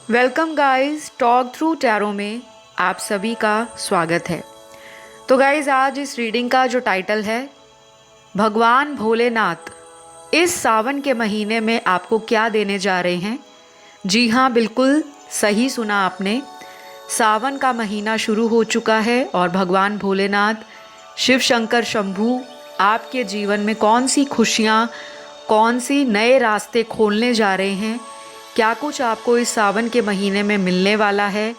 Welcome guys, talk through tarot में आप सभी का स्वागत है। तो गाइस, आज इस रीडिंग का जो टाइटल है, भगवान भोलेनाथ इस सावन के महीने में आपको क्या देने जा रहे हैं। जी हाँ, बिल्कुल सही सुना आपने। सावन का महीना शुरू हो चुका है और भगवान भोलेनाथ, शिव शंकर शंभू आपके जीवन में कौन सी खुशियाँ, कौन सी नए रास्ते खोलने जा रहे हैं, क्या कुछ आपको इस सावन के महीने में मिलने वाला है,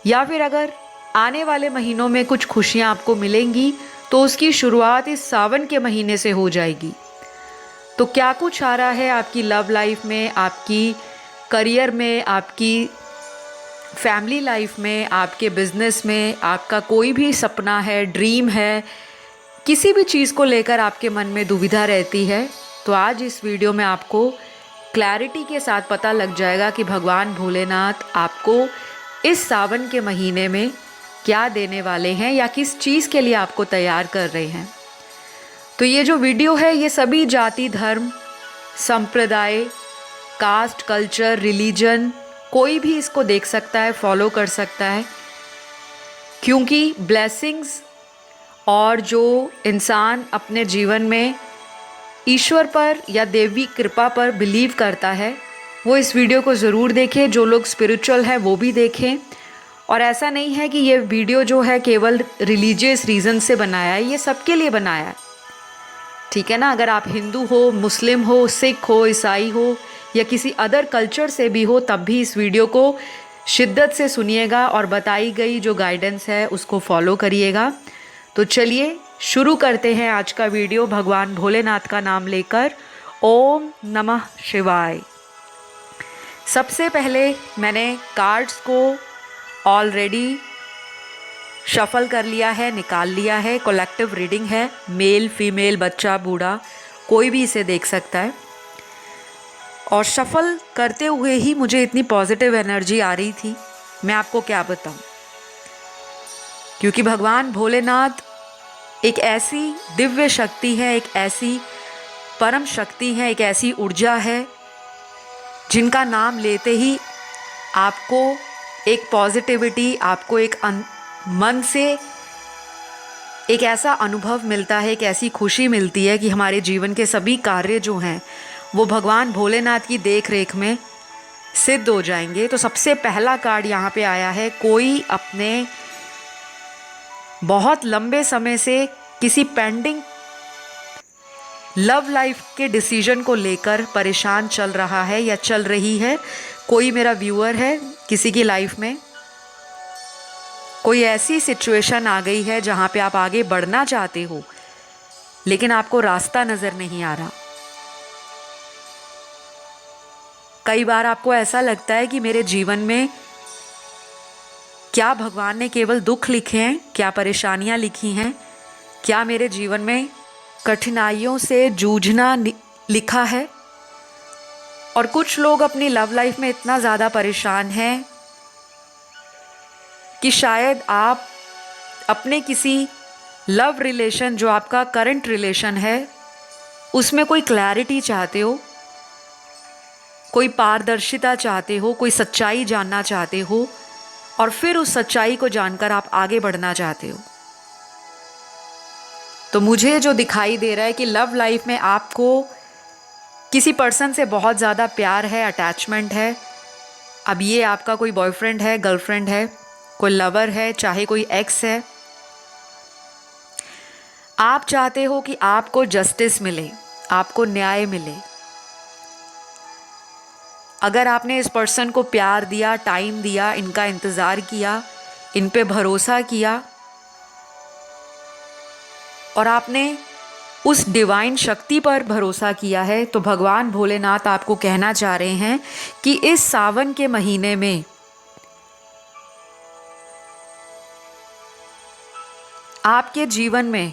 या फिर अगर आने वाले महीनों में कुछ खुशियाँ आपको मिलेंगी तो उसकी शुरुआत इस सावन के महीने से हो जाएगी। तो क्या कुछ आ रहा है आपकी लव लाइफ में, आपकी करियर में, आपकी फैमिली लाइफ में, आपके बिजनेस में, आपका कोई भी सपना है, ड्रीम है, किसी भी चीज़ को लेकर आपके मन में दुविधा रहती है, तो आज इस वीडियो में आपको क्लैरिटी के साथ पता लग जाएगा कि भगवान भोलेनाथ आपको इस सावन के महीने में क्या देने वाले हैं या किस चीज़ के लिए आपको तैयार कर रहे हैं। तो ये जो वीडियो है, ये सभी जाति, धर्म, संप्रदाय, कास्ट, कल्चर, रिलीजन, कोई भी इसको देख सकता है, फॉलो कर सकता है, क्योंकि ब्लेसिंग्स और जो इंसान अपने जीवन में ईश्वर पर या देवी कृपा पर बिलीव करता है, वो इस वीडियो को ज़रूर देखें। जो लोग स्पिरिचुअल हैं वो भी देखें। और ऐसा नहीं है कि ये वीडियो जो है केवल रिलीजियस रीज़न से बनाया है, ये सबके लिए बनाया है, ठीक है ना। अगर आप हिंदू हो, मुस्लिम हो, सिख हो, ईसाई हो या किसी अदर कल्चर से भी हो, तब भी इस वीडियो को शिद्दत से सुनिएगा और बताई गई जो गाइडेंस है उसको फॉलो करिएगा। तो चलिए शुरू करते हैं आज का वीडियो भगवान भोलेनाथ का नाम लेकर। ओम नमः शिवाय। सबसे पहले मैंने कार्ड्स को ऑलरेडी शफल कर लिया है, निकाल लिया है। कलेक्टिव रीडिंग है, मेल फीमेल, बच्चा बूढ़ा कोई भी इसे देख सकता है। और शफल करते हुए ही मुझे इतनी पॉजिटिव एनर्जी आ रही थी, मैं आपको क्या बताऊं। क्योंकि भगवान भोलेनाथ एक ऐसी दिव्य शक्ति है, एक ऐसी परम शक्ति है, एक ऐसी ऊर्जा है जिनका नाम लेते ही आपको एक पॉजिटिविटी, आपको एक मन से एक ऐसा अनुभव मिलता है, एक ऐसी खुशी मिलती है कि हमारे जीवन के सभी कार्य जो हैं वो भगवान भोलेनाथ की देख रेख में सिद्ध हो जाएंगे। तो सबसे पहला कार्ड यहाँ पे आया है, कोई अपने बहुत लंबे समय से किसी पेंडिंग लव लाइफ के डिसीजन को लेकर परेशान चल रहा है या चल रही है। कोई मेरा व्यूअर है, किसी की लाइफ में कोई ऐसी सिचुएशन आ गई है जहां पे आप आगे बढ़ना चाहते हो लेकिन आपको रास्ता नजर नहीं आ रहा। कई बार आपको ऐसा लगता है कि मेरे जीवन में क्या भगवान ने केवल दुख लिखे हैं, क्या परेशानियां लिखी हैं, क्या मेरे जीवन में कठिनाइयों से जूझना लिखा है। और कुछ लोग अपनी लव लाइफ में इतना ज़्यादा परेशान हैं कि शायद आप अपने किसी लव रिलेशन, जो आपका करंट रिलेशन है, उसमें कोई क्लैरिटी चाहते हो, कोई पारदर्शिता चाहते हो, कोई सच्चाई जानना चाहते हो और फिर उस सच्चाई को जानकर आप आगे बढ़ना चाहते हो। तो मुझे जो दिखाई दे रहा है कि लव लाइफ में आपको किसी पर्सन से बहुत ज़्यादा प्यार है, अटैचमेंट है। अब ये आपका कोई बॉयफ्रेंड है, गर्लफ्रेंड है, कोई लवर है, चाहे कोई एक्स है। आप चाहते हो कि आपको जस्टिस मिले, आपको न्याय मिले। अगर आपने इस पर्सन को प्यार दिया, टाइम दिया, इनका इंतज़ार किया, इन पे भरोसा किया और आपने उस डिवाइन शक्ति पर भरोसा किया है, तो भगवान भोलेनाथ आपको कहना चाह रहे हैं कि इस सावन के महीने में आपके जीवन में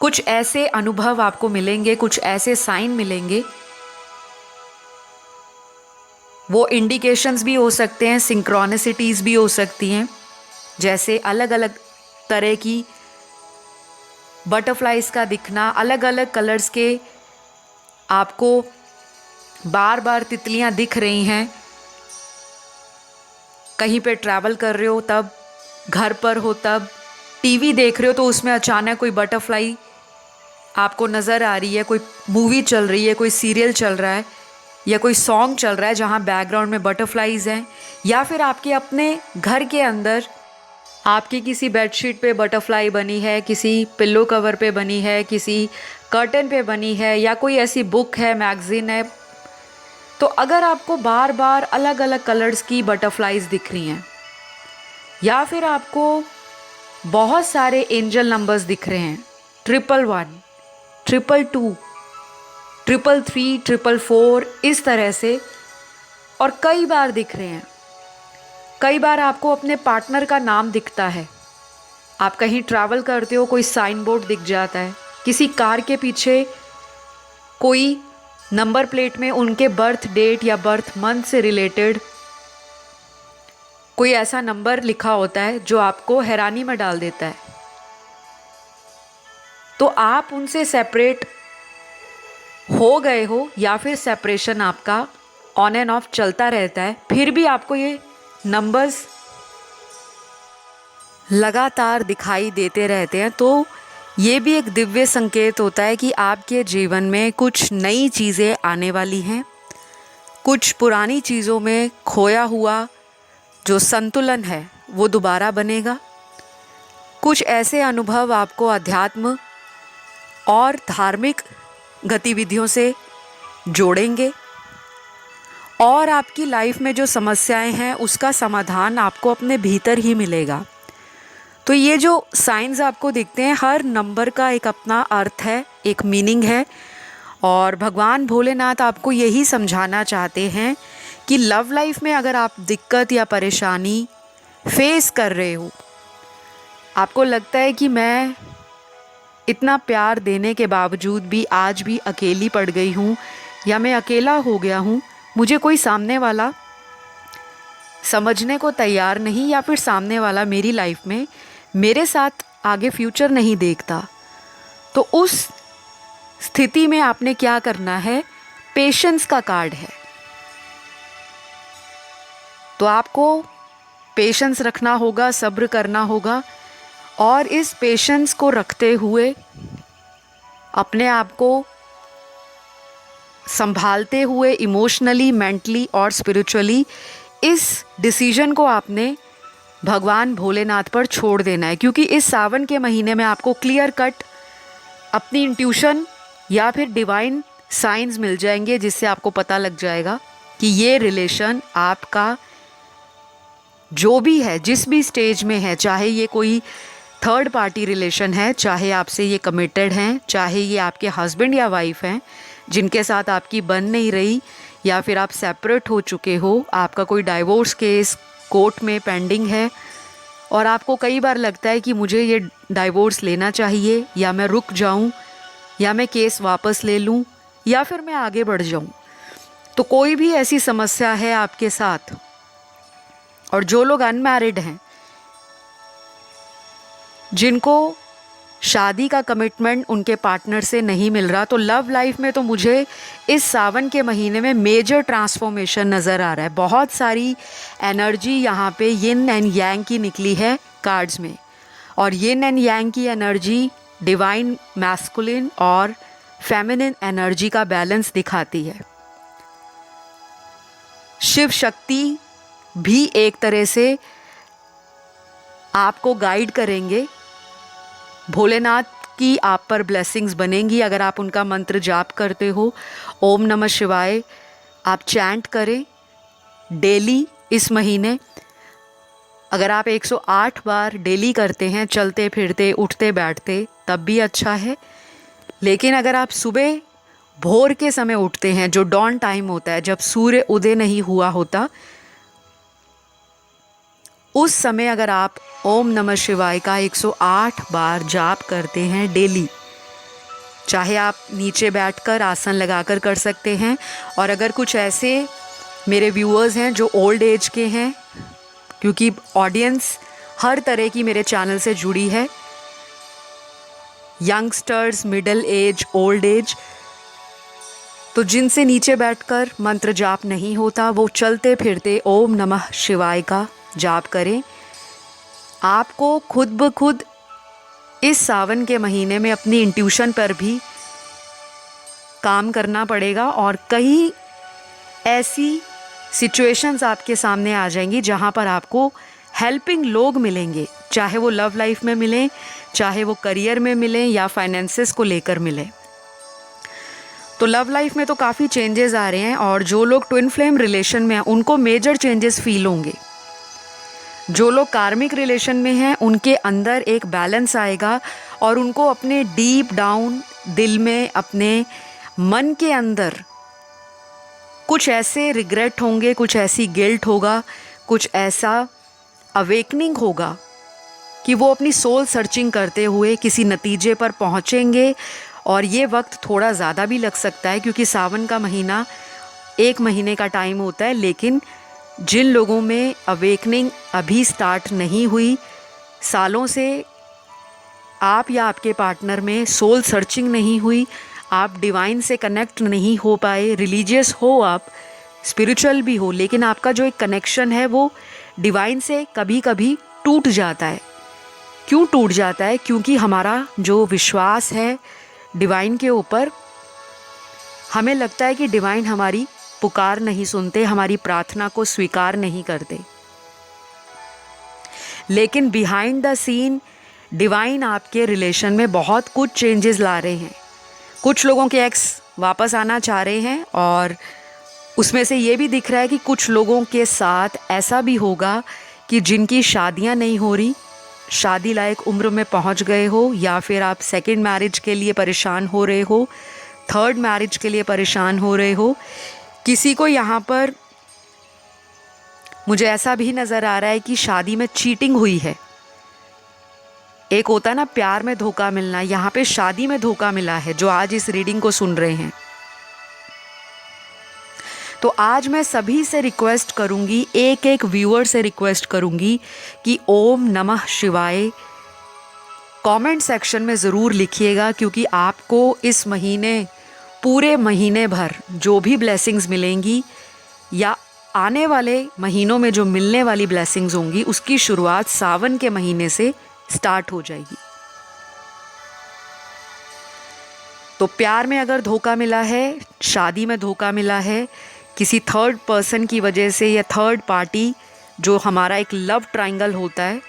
कुछ ऐसे अनुभव आपको मिलेंगे, कुछ ऐसे साइन मिलेंगे। वो इंडिकेशंस भी हो सकते हैं, सिंक्रोनिसिटीज़ भी हो सकती हैं, जैसे अलग अलग तरह की बटरफ्लाइज का दिखना, अलग अलग कलर्स के आपको बार बार तितलियां दिख रही हैं, कहीं पे ट्रैवल कर रहे हो तब, घर पर हो तब, टीवी देख रहे हो तो उसमें अचानक कोई बटरफ्लाई आपको नज़र आ रही है, कोई मूवी चल रही है, कोई सीरियल चल रहा है या कोई सॉन्ग चल रहा है जहाँ बैकग्राउंड में बटरफ्लाइज हैं, या फिर आपके अपने घर के अंदर आपकी किसी बेडशीट पे बटरफ्लाई बनी है, किसी पिल्लो कवर पे बनी है, किसी कर्टन पे बनी है, या कोई ऐसी बुक है, मैगज़ीन है। तो अगर आपको बार बार अलग अलग कलर्स की बटरफ्लाइज दिख रही हैं, या फिर आपको बहुत सारे एंजल नंबर्स दिख रहे हैं, 111, 222, 333, 444, इस तरह से, और कई बार दिख रहे हैं, कई बार आपको अपने पार्टनर का नाम दिखता है, आप कहीं ट्रैवल करते हो, कोई साइन बोर्ड दिख जाता है, किसी कार के पीछे कोई नंबर प्लेट में उनके बर्थ डेट या बर्थ मंथ से रिलेटेड कोई ऐसा नंबर लिखा होता है जो आपको हैरानी में डाल देता है। तो आप उनसे सेपरेट हो गए हो, या फिर सेपरेशन आपका ऑन एंड ऑफ चलता रहता है, फिर भी आपको ये नंबर्स लगातार दिखाई देते रहते हैं। तो ये भी एक दिव्य संकेत होता है कि आपके जीवन में कुछ नई चीज़ें आने वाली हैं, कुछ पुरानी चीज़ों में खोया हुआ जो संतुलन है वो दोबारा बनेगा, कुछ ऐसे अनुभव आपको अध्यात्म और धार्मिक गतिविधियों से जोड़ेंगे, और आपकी लाइफ में जो समस्याएं हैं उसका समाधान आपको अपने भीतर ही मिलेगा। तो ये जो साइंस आपको दिखते हैं, हर नंबर का एक अपना अर्थ है, एक मीनिंग है, और भगवान भोलेनाथ आपको यही समझाना चाहते हैं कि लव लाइफ में अगर आप दिक्कत या परेशानी फेस कर रहे हो, आपको लगता है कि मैं इतना प्यार देने के बावजूद भी आज भी अकेली पड़ गई हूँ, या मैं अकेला हो गया हूँ, मुझे कोई सामने वाला समझने को तैयार नहीं, या फिर सामने वाला मेरी लाइफ में मेरे साथ आगे फ्यूचर नहीं देखता, तो उस स्थिति में आपने क्या करना है, पेशेंस का कार्ड है। तो आपको पेशेंस रखना होगा, सब्र करना होगा, और इस पेशेंस को रखते हुए अपने आप को संभालते हुए इमोशनली, मेंटली और स्पिरिचुअली इस डिसीजन को आपने भगवान भोलेनाथ पर छोड़ देना है। क्योंकि इस सावन के महीने में आपको क्लियर कट अपनी इंट्यूशन या फिर डिवाइन साइंस मिल जाएंगे, जिससे आपको पता लग जाएगा कि ये रिलेशन आपका जो भी है, जिस भी स्टेज में है, चाहे ये कोई थर्ड पार्टी रिलेशन है, चाहे आपसे ये कमिटेड हैं, चाहे ये आपके हस्बैंड या वाइफ हैं जिनके साथ आपकी बन नहीं रही, या फिर आप सेपरेट हो चुके हो, आपका कोई डाइवोर्स केस कोर्ट में पेंडिंग है और आपको कई बार लगता है कि मुझे ये डाइवोर्स लेना चाहिए, या मैं रुक जाऊं, या मैं केस वापस ले लूं, या फिर मैं आगे बढ़ जाऊं। तो कोई भी ऐसी समस्या है आपके साथ, और जो लोग अनमैरिड हैं, जिनको शादी का कमिटमेंट उनके पार्टनर से नहीं मिल रहा, तो लव लाइफ में तो मुझे इस सावन के महीने में मेजर ट्रांसफॉर्मेशन नज़र आ रहा है। बहुत सारी एनर्जी यहाँ पे यिन एंड यांग की निकली है कार्ड्स में, और यिन एंड यांग की एनर्जी डिवाइन मैस्कुलिन और फेमिनिन एनर्जी का बैलेंस दिखाती है। शिव शक्ति भी एक तरह से आपको गाइड करेंगे, भोलेनाथ की आप पर ब्लेसिंग्स बनेंगी अगर आप उनका मंत्र जाप करते हो। ओम नमः शिवाय आप चैंट करें डेली इस महीने। अगर आप 108 बार डेली करते हैं, चलते फिरते उठते बैठते, तब भी अच्छा है। लेकिन अगर आप सुबह भोर के समय उठते हैं, जो डॉन टाइम होता है, जब सूर्य उदय नहीं हुआ होता, उस समय अगर आप ओम नमः शिवाय का 108 बार जाप करते हैं डेली, चाहे आप नीचे बैठकर आसन लगाकर कर सकते हैं, और अगर कुछ ऐसे मेरे व्यूअर्स हैं जो ओल्ड एज के हैं, क्योंकि ऑडियंस हर तरह की मेरे चैनल से जुड़ी है, youngsters, middle age, old age, तो जिनसे नीचे बैठकर मंत्र जाप नहीं होता, वो चलते फिरते ओम नमः शिवाय का जाप करें। आपको खुद ब खुद इस सावन के महीने में अपनी इंट्यूशन पर भी काम करना पड़ेगा और कई ऐसी सिचुएशंस आपके सामने आ जाएंगी जहां पर आपको हेल्पिंग लोग मिलेंगे, चाहे वो लव लाइफ में मिलें, चाहे वो करियर में मिलें या फाइनेंसेस को लेकर मिलें। तो लव लाइफ में तो काफ़ी चेंजेस आ रहे हैं और जो लोग ट्विन फ्लेम रिलेशन में हैं उनको मेजर चेंजेस फील होंगे। जो लोग कार्मिक रिलेशन में हैं उनके अंदर एक बैलेंस आएगा और उनको अपने डीप डाउन दिल में, अपने मन के अंदर कुछ ऐसे रिग्रेट होंगे, कुछ ऐसी गिल्ट होगा, कुछ ऐसा अवेकनिंग होगा कि वो अपनी सोल सर्चिंग करते हुए किसी नतीजे पर पहुँचेंगे। और ये वक्त थोड़ा ज़्यादा भी लग सकता है क्योंकि सावन का महीना 1 महीने का टाइम होता है, लेकिन जिन लोगों में अवेकनिंग अभी स्टार्ट नहीं हुई, सालों से आप या आपके पार्टनर में सोल सर्चिंग नहीं हुई, आप डिवाइन से कनेक्ट नहीं हो पाए, रिलीजियस हो आप, स्पिरिचुअल भी हो, लेकिन आपका जो एक कनेक्शन है वो डिवाइन से कभी कभी टूट जाता है। क्यों टूट जाता है? क्योंकि हमारा जो विश्वास है डिवाइन के ऊपर, हमें लगता है कि डिवाइन हमारी पुकार नहीं सुनते, हमारी प्रार्थना को स्वीकार नहीं करते। लेकिन बिहाइंड द सीन डिवाइन आपके रिलेशन में बहुत कुछ चेंजेस ला रहे हैं। कुछ लोगों के एक्स वापस आना चाह रहे हैं और उसमें से ये भी दिख रहा है कि कुछ लोगों के साथ ऐसा भी होगा कि जिनकी शादियां नहीं हो रही, शादी लायक उम्र में पहुंच गए हो, या फिर आप सेकंड मैरिज के लिए परेशान हो रहे हो, थर्ड मैरिज के लिए परेशान हो रहे हो। किसी को यहाँ पर मुझे ऐसा भी नज़र आ रहा है कि शादी में चीटिंग हुई है। एक होता है ना प्यार में धोखा मिलना, यहाँ पे शादी में धोखा मिला है जो आज इस रीडिंग को सुन रहे हैं। तो आज मैं सभी से रिक्वेस्ट करूंगी, एक एक व्यूअर से रिक्वेस्ट करूंगी कि ओम नमः शिवाय कमेंट सेक्शन में ज़रूर लिखिएगा, क्योंकि आपको इस महीने, पूरे महीने भर जो भी ब्लेसिंग्स मिलेंगी या आने वाले महीनों में जो मिलने वाली ब्लेसिंग्स होंगी, उसकी शुरुआत सावन के महीने से स्टार्ट हो जाएगी। तो प्यार में अगर धोखा मिला है, शादी में धोखा मिला है, किसी थर्ड पर्सन की वजह से या थर्ड पार्टी, जो हमारा एक लव ट्रायंगल होता है,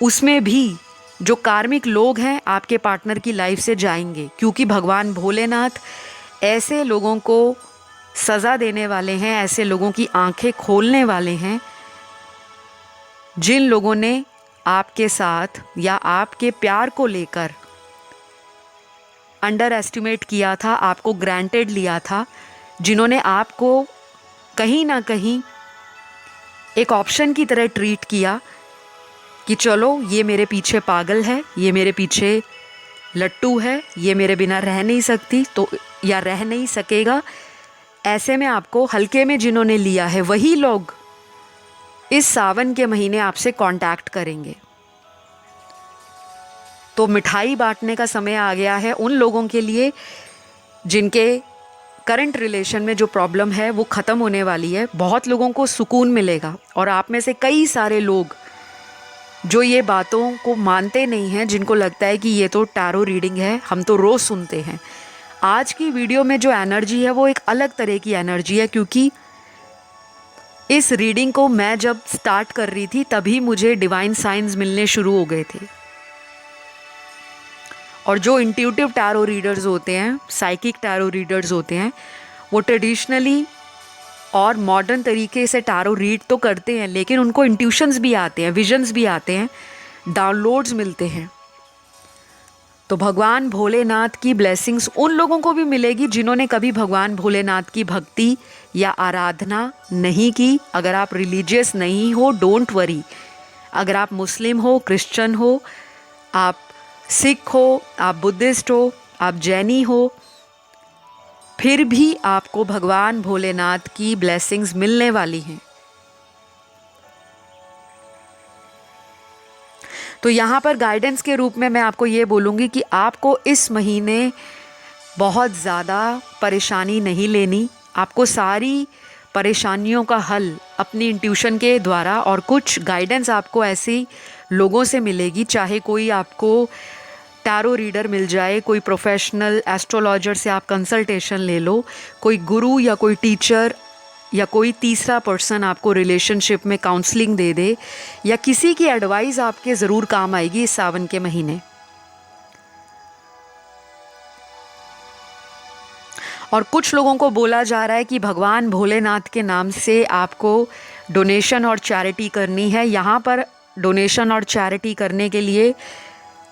उसमें भी जो कार्मिक लोग हैं आपके पार्टनर की लाइफ से जाएंगे, क्योंकि भगवान भोलेनाथ ऐसे लोगों को सज़ा देने वाले हैं, ऐसे लोगों की आंखें खोलने वाले हैं जिन लोगों ने आपके साथ या आपके प्यार को लेकर अंडर एस्टिमेट किया था, आपको ग्रांटेड लिया था, जिन्होंने आपको कहीं ना कहीं एक ऑप्शन की तरह ट्रीट किया कि चलो ये मेरे पीछे पागल है, ये मेरे पीछे लट्टू है, ये मेरे बिना रह नहीं सकती तो या रह नहीं सकेगा। ऐसे में आपको हल्के में जिन्होंने लिया है वही लोग इस सावन के महीने आपसे कांटेक्ट करेंगे। तो मिठाई बांटने का समय आ गया है उन लोगों के लिए जिनके करंट रिलेशन में जो प्रॉब्लम है वो ख़त्म होने वाली है। बहुत लोगों को सुकून मिलेगा और आप में से कई सारे लोग जो ये बातों को मानते नहीं हैं, जिनको लगता है कि ये तो टैरो रीडिंग है, हम तो रोज़ सुनते हैं, आज की वीडियो में जो एनर्जी है वो एक अलग तरह की एनर्जी है। क्योंकि इस रीडिंग को मैं जब स्टार्ट कर रही थी तभी मुझे डिवाइन साइंस मिलने शुरू हो गए थे। और जो इंट्यूटिव टैरो रीडर्स होते हैं, साइकिक टैरो रीडर्स होते हैं, वो ट्रेडिशनली और मॉडर्न तरीके से टैरो रीड तो करते हैं, लेकिन उनको इंट्यूशंस भी आते हैं, विजन्स भी आते हैं, डाउनलोड्स मिलते हैं। तो भगवान भोलेनाथ की ब्लेसिंग्स उन लोगों को भी मिलेगी जिन्होंने कभी भगवान भोलेनाथ की भक्ति या आराधना नहीं की। अगर आप रिलीजियस नहीं हो, डोंट वरी। अगर आप मुस्लिम हो, क्रिश्चियन हो, आप सिख हो, आप बुद्धिस्ट हो, आप जैनी हो, फिर भी आपको भगवान भोलेनाथ की ब्लेसिंग्स मिलने वाली हैं। तो यहाँ पर गाइडेंस के रूप में मैं आपको ये बोलूँगी कि आपको इस महीने बहुत ज़्यादा परेशानी नहीं लेनी। आपको सारी परेशानियों का हल अपनी इंट्यूशन के द्वारा, और कुछ गाइडेंस आपको ऐसी लोगों से मिलेगी, चाहे कोई आपको टैरो रीडर मिल जाए, कोई प्रोफेशनल एस्ट्रोलॉजर से आप कंसल्टेशन ले लो, कोई गुरु या कोई टीचर या कोई तीसरा पर्सन आपको रिलेशनशिप में काउंसलिंग दे दे, या किसी की एडवाइस आपके ज़रूर काम आएगी इस सावन के महीने। और कुछ लोगों को बोला जा रहा है कि भगवान भोलेनाथ के नाम से आपको डोनेशन और चैरिटी करनी है। यहाँ पर डोनेशन और चैरिटी करने के लिए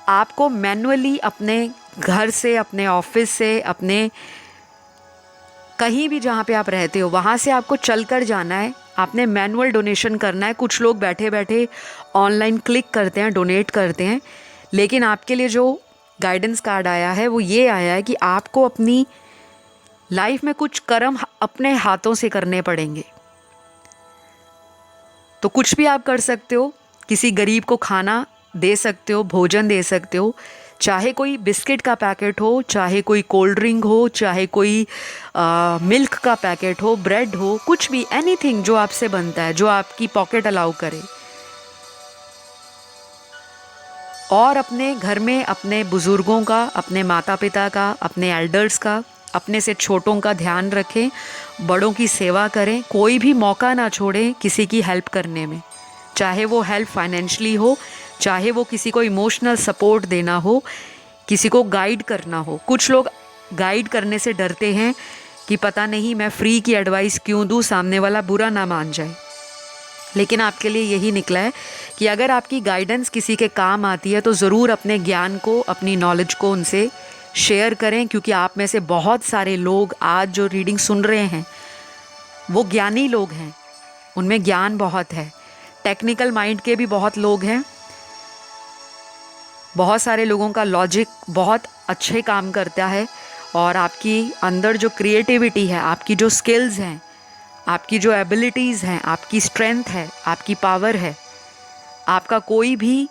आपको मैन्युअली अपने घर से, अपने ऑफिस से, अपने कहीं भी जहाँ पे आप रहते हो वहाँ से आपको चलकर जाना है। आपने मैनुअल डोनेशन करना है। कुछ लोग बैठे बैठे ऑनलाइन क्लिक करते हैं, डोनेट करते हैं, लेकिन आपके लिए जो गाइडेंस कार्ड आया है वो ये आया है कि आपको अपनी लाइफ में कुछ कर्म अपने हाथों से करने पड़ेंगे। तो कुछ भी आप कर सकते हो, किसी गरीब को खाना दे सकते हो, भोजन दे सकते हो, चाहे कोई बिस्किट का पैकेट हो, चाहे कोई कोल्ड ड्रिंक हो, चाहे कोई मिल्क का पैकेट हो, ब्रेड हो, कुछ भी, एनीथिंग जो आपसे बनता है, जो आपकी पॉकेट अलाउ करे। और अपने घर में अपने बुज़ुर्गों का, अपने माता पिता का, अपने एल्डर्स का, अपने से छोटों का ध्यान रखें, बड़ों की सेवा करें। कोई भी मौका ना छोड़ें किसी की हेल्प करने में, चाहे वो हेल्प फाइनेंशियली हो, चाहे वो किसी को इमोशनल सपोर्ट देना हो, किसी को गाइड करना हो। कुछ लोग गाइड करने से डरते हैं कि पता नहीं मैं फ्री की एडवाइस क्यों दूँ, सामने वाला बुरा ना मान जाए। लेकिन आपके लिए यही निकला है कि अगर आपकी गाइडेंस किसी के काम आती है तो ज़रूर अपने ज्ञान को, अपनी नॉलेज को उनसे शेयर करें, क्योंकि आप में से बहुत सारे लोग आज जो रीडिंग सुन रहे हैं वो ज्ञानी लोग हैं, उनमें ज्ञान बहुत है। टेक्निकल माइंड के भी बहुत लोग हैं, बहुत सारे लोगों का लॉजिक बहुत अच्छे काम करता है, और आपकी अंदर जो क्रिएटिविटी है, आपकी जो स्किल्स हैं, आपकी जो एबिलिटीज़ हैं, आपकी स्ट्रेंथ है, आपकी पावर है, आपका कोई भी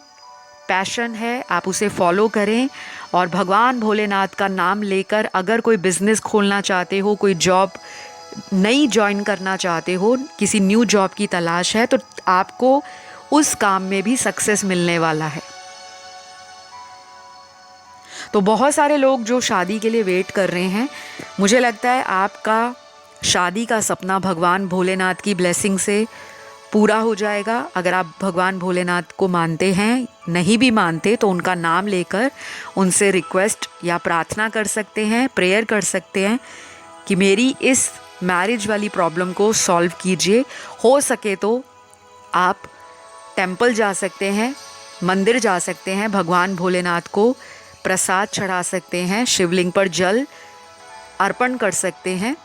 पैशन है, आप उसे फॉलो करें। और भगवान भोलेनाथ का नाम लेकर अगर कोई बिज़नेस खोलना चाहते हो, कोई जॉब नई ज्वाइन करना चाहते हो, किसी न्यू जॉब की तलाश है, तो आपको उस काम में भी सक्सेस मिलने वाला है। तो बहुत सारे लोग जो शादी के लिए वेट कर रहे हैं, मुझे लगता है आपका शादी का सपना भगवान भोलेनाथ की ब्लेसिंग से पूरा हो जाएगा। अगर आप भगवान भोलेनाथ को मानते हैं, नहीं भी मानते तो उनका नाम लेकर उनसे रिक्वेस्ट या प्रार्थना कर सकते हैं, प्रेयर कर सकते हैं कि मेरी इस मैरिज वाली प्रॉब्लम को सॉल्व कीजिए। हो सके तो आप टेंपल जा सकते हैं, मंदिर जा सकते हैं, भगवान भोलेनाथ को प्रसाद चढ़ा सकते हैं, शिवलिंग पर जल अर्पण कर सकते हैं,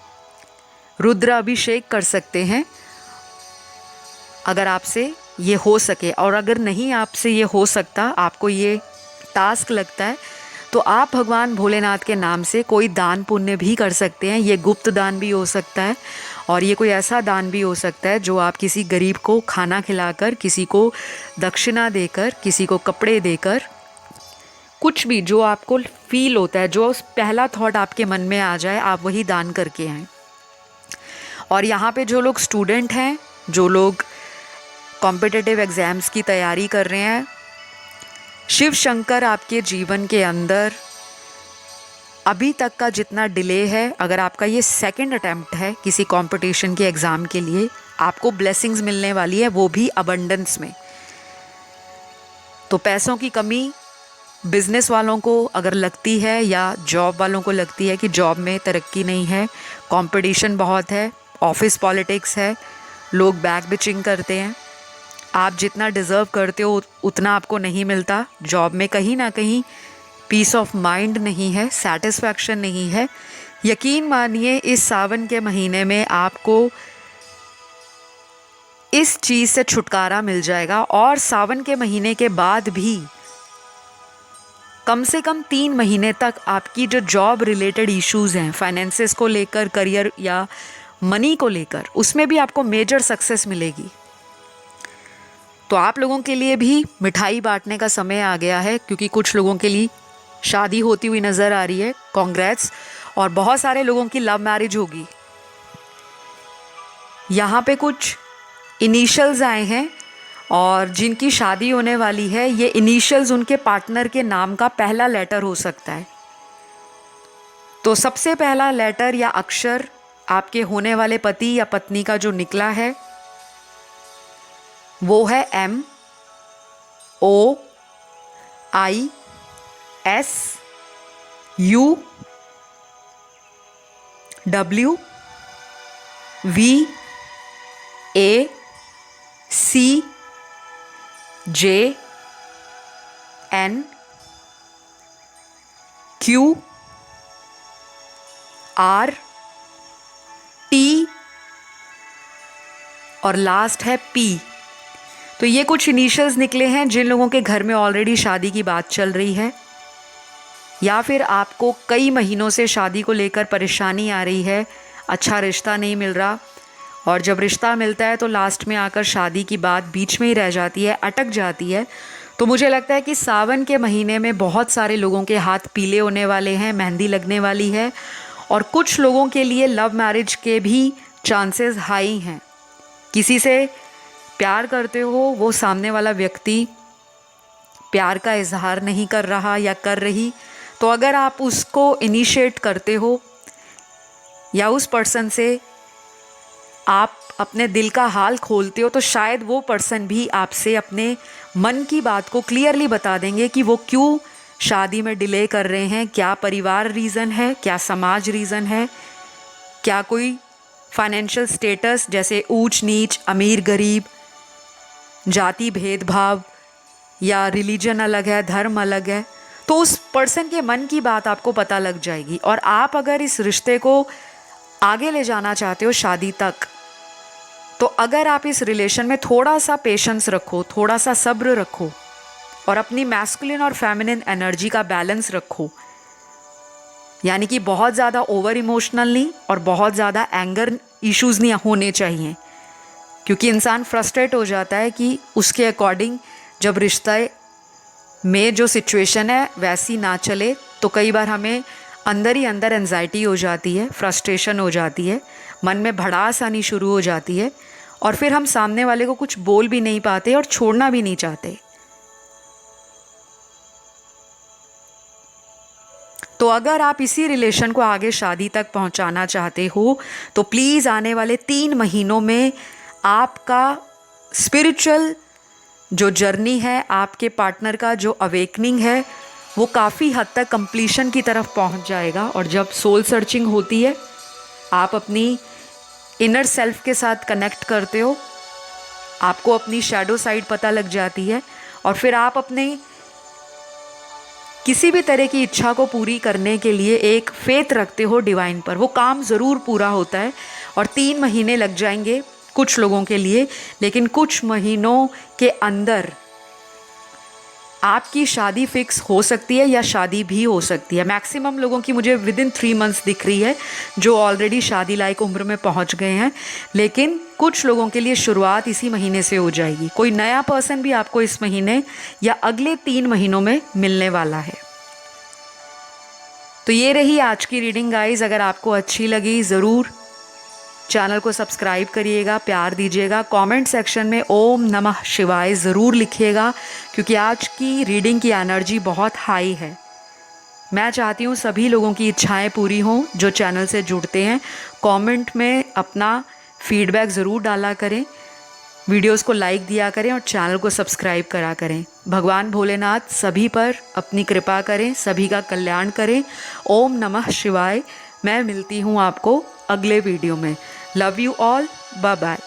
रुद्र अभिषेक कर सकते हैं, अगर आपसे ये हो सके। और अगर नहीं आपसे ये हो सकता, आपको ये टास्क लगता है, तो आप भगवान भोलेनाथ के नाम से कोई दान पुण्य भी कर सकते हैं। ये गुप्त दान भी हो सकता है, और ये कोई ऐसा दान भी हो सकता है जो आप किसी गरीब को खाना खिलाकर, किसी को दक्षिणा देकर, किसी को कपड़े देकर, कुछ भी जो आपको फील होता है, जो पहला थॉट आपके मन में आ जाए, आप वही दान करके आएँ। और यहाँ पे जो लोग स्टूडेंट हैं, जो लोग कॉम्पिटिटिव एग्ज़ाम्स की तैयारी कर रहे हैं, शिव शंकर आपके जीवन के अंदर अभी तक का जितना डिले है, अगर आपका ये सेकंड अटैम्प्ट है किसी कंपटीशन के एग्ज़ाम के लिए, आपको ब्लेसिंग्स मिलने वाली है, वो भी अबंडेंस में। तो पैसों की कमी बिज़नेस वालों को अगर लगती है, या जॉब वालों को लगती है कि जॉब में तरक्की नहीं है, कंपटीशन बहुत है, ऑफिस पॉलिटिक्स है, लोग बैक बिचिंग करते हैं, आप जितना डिज़र्व करते हो उतना आपको नहीं मिलता, जॉब में कहीं ना कहीं पीस ऑफ माइंड नहीं है, सेटिस्फैक्शन नहीं है, यकीन मानिए इस सावन के महीने में आपको इस चीज़ से छुटकारा मिल जाएगा। और सावन के महीने के बाद भी कम से कम 3 महीने तक आपकी जो जॉब रिलेटेड इश्यूज़ हैं, फाइनेंसेस को लेकर, करियर या मनी को लेकर, उसमें भी आपको मेजर सक्सेस मिलेगी। तो आप लोगों के लिए भी मिठाई बांटने का समय आ गया है, क्योंकि कुछ लोगों के लिए शादी होती हुई नज़र आ रही है, कॉन्ग्रेट्स। और बहुत सारे लोगों की लव मैरिज होगी। यहाँ पे कुछ इनिशियल्स आए हैं और जिनकी शादी होने वाली है, ये इनिशियल्स उनके पार्टनर के नाम का पहला लेटर हो सकता है। तो सबसे पहला लेटर या अक्षर आपके होने वाले पति या पत्नी का जो निकला है वो है M, O, I, S, U, W, V, A, C, J, N, Q, R, T और लास्ट है P। तो ये कुछ इनिशियल्स निकले हैं जिन लोगों के घर में ऑलरेडी शादी की बात चल रही है, या फिर आपको कई महीनों से शादी को लेकर परेशानी आ रही है, अच्छा रिश्ता नहीं मिल रहा, और जब रिश्ता मिलता है तो लास्ट में आकर शादी की बात बीच में ही रह जाती है, अटक जाती है। तो मुझे लगता है कि सावन के महीने में बहुत सारे लोगों के हाथ पीले होने वाले हैं, मेहंदी लगने वाली है, और कुछ लोगों के लिए लव मैरिज के भी चांसेस हाई हैं। किसी से प्यार करते हो, वो सामने वाला व्यक्ति प्यार का इजहार नहीं कर रहा या कर रही, तो अगर आप उसको इनिशिएट करते हो या उस पर्सन से आप अपने दिल का हाल खोलते हो, तो शायद वो पर्सन भी आपसे अपने मन की बात को क्लियरली बता देंगे कि वो क्यों शादी में डिले कर रहे हैं। क्या परिवार रीज़न है, क्या समाज रीज़न है, क्या कोई फाइनेंशियल स्टेटस जैसे ऊंच नीच, अमीर गरीब, जाति भेदभाव, या रिलीजन अलग है, धर्म अलग है। तो उस पर्सन के मन की बात आपको पता लग जाएगी। और आप अगर इस रिश्ते को आगे ले जाना चाहते हो शादी तक, तो अगर आप इस रिलेशन में थोड़ा सा पेशेंस रखो, थोड़ा सा सब्र रखो और अपनी मैस्कुलिन और फेमिनिन एनर्जी का बैलेंस रखो, यानी कि बहुत ज़्यादा ओवर इमोशनल नहीं और बहुत ज़्यादा एंगर इश्यूज़ नहीं होने चाहिए, क्योंकि इंसान फ्रस्ट्रेट हो जाता है कि उसके अकॉर्डिंग जब रिश्ते में जो सिचुएशन है वैसी ना चले, तो कई बार हमें अंदर ही अंदर एंजाइटी हो जाती है, फ्रस्ट्रेशन हो जाती है, मन में भड़ास आनी शुरू हो जाती है, और फिर हम सामने वाले को कुछ बोल भी नहीं पाते और छोड़ना भी नहीं चाहते। तो अगर आप इसी रिलेशन को आगे शादी तक पहुंचाना चाहते हो, तो प्लीज़ आने वाले 3 महीनों में आपका स्पिरिचुअल जो जर्नी है, आपके पार्टनर का जो अवेकनिंग है, वो काफ़ी हद तक कंप्लीशन की तरफ पहुंच जाएगा। और जब सोल सर्चिंग होती है, आप अपनी इनर सेल्फ के साथ कनेक्ट करते हो, आपको अपनी शैडो साइड पता लग जाती है, और फिर आप अपने किसी भी तरह की इच्छा को पूरी करने के लिए एक फेथ रखते हो डिवाइन पर, वो काम ज़रूर पूरा होता है। और 3 महीने लग जाएंगे कुछ लोगों के लिए, लेकिन कुछ महीनों के अंदर आपकी शादी फिक्स हो सकती है या शादी भी हो सकती है। मैक्सिमम लोगों की मुझे विदिन 3 मंथ्स दिख रही है जो ऑलरेडी शादी लायक उम्र में पहुंच गए हैं, लेकिन कुछ लोगों के लिए शुरुआत इसी महीने से हो जाएगी। कोई नया पर्सन भी आपको इस महीने या अगले 3 महीनों में मिलने वाला है। तो ये रही आज की रीडिंग गाइज। अगर आपको अच्छी लगी ज़रूर चैनल को सब्सक्राइब करिएगा, प्यार दीजिएगा, कमेंट सेक्शन में ओम नमः शिवाय ज़रूर लिखिएगा, क्योंकि आज की रीडिंग की एनर्जी बहुत हाई है। मैं चाहती हूँ सभी लोगों की इच्छाएं पूरी हों जो चैनल से जुड़ते हैं। कमेंट में अपना फीडबैक ज़रूर डाला करें, वीडियोस को लाइक दिया करें और चैनल को सब्सक्राइब करा करें। भगवान भोलेनाथ सभी पर अपनी कृपा करें, सभी का कल्याण करें। ओम नमः शिवाय। मैं मिलती हूँ आपको अगले वीडियो में। Love you all, bye bye.